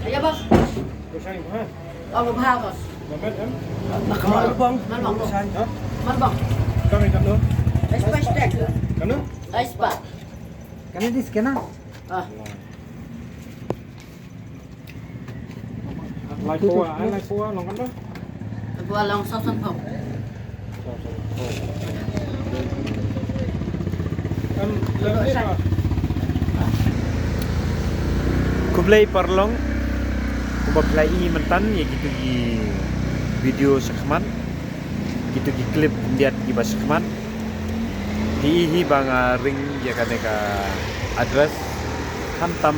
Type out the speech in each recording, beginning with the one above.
Iya bos. Oh baha bos. Man bang. Man bang. Kami kan doon? Espas tek. Kano? Espas. Kani dis kana? Ah. Lai po long kan doon? Gua lang sosan pau. Kan lagi apa? Kublai parlong kubablai mentan ya gitu di video sekman gitu di klip lihat di bas sekman di bang ring ya kaneka address hantam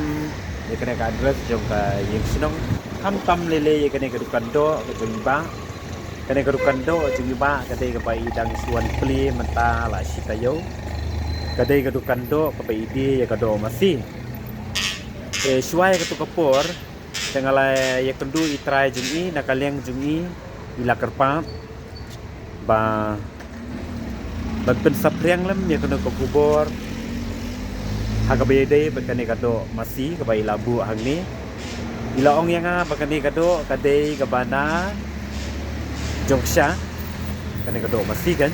ya kaneka address jong ka yang sinong hantam lele ya kaneka dukan do ke jong ba kaneka dukan do jong ba kadai ka pai dang suan pli menta la sitayo kadai ka dukan do ka pai ide ya ka do masih suai ke tu kapur tengah ya kendu itrai jungi nakaliang jungi ila kerpa ba bagpen sapriang lem ya kena ke kubur hagabede bakane kado masih ke bai labu hangni ila ong yang bakane kado kadai kabana jongsha kane kado masih kan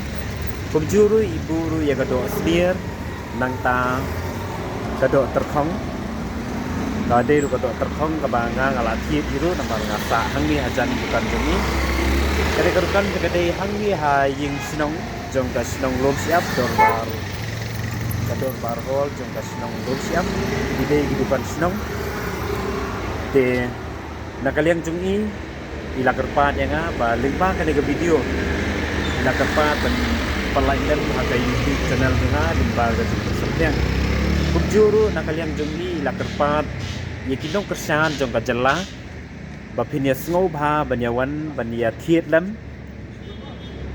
kumjuru ibu ru ya kado sneer nang ta kado terkhong kadai ru kado terkhong kabanga ngalati biru nambang ngasa hangi ajan bukan jumi kadai kadukan kadai hangi ha ying sinong jong ka sinong lom siap dor bar kador bar hol jong ka sinong lom siap idei gidukan sinong te nakaliang jungi ila kerpat yang ba limba kadai ke video ila kerpat dan palainan haga YouTube channel nga limba ga sepiang kubjuru nakaliang jungi ila kerpat yakinong kersan jong ka jalla bapinya ngau bha banyawan banya thiet lam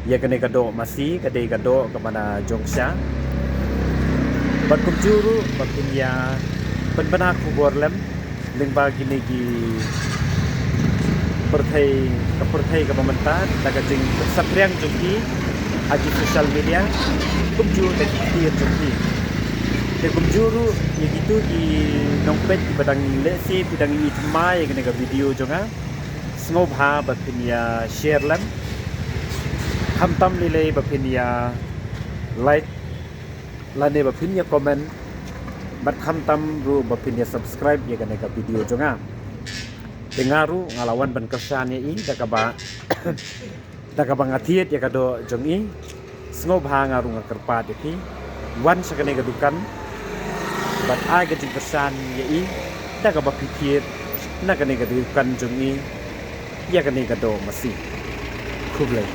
ya kane kado masih kadai kado kemana jongsha bat kubjuru bapinya penbana kubor lam lingba gini gi perthai ke pemerintah daga jing sapriang jungi agi sosial media kubjuru dan thiet jungi kubjuru ya gitu di nongpet di badang lesi bidang ini cuma ya kena ke video jonga sengop ha bapinya share lam hamtam nilai bapinya like lane bapinya comment bat hamtam ru bapinya subscribe ya kena ke video jonga dengaru ngalawan ban kersannya ini dakaba dakaba ngatiet ya kado jongi sengop ha ngaru ngakerpat iki wan sakane gadukan bat aga jing kesan yai daga bapikir na kane gadukan jungi ya kane gado masih kublai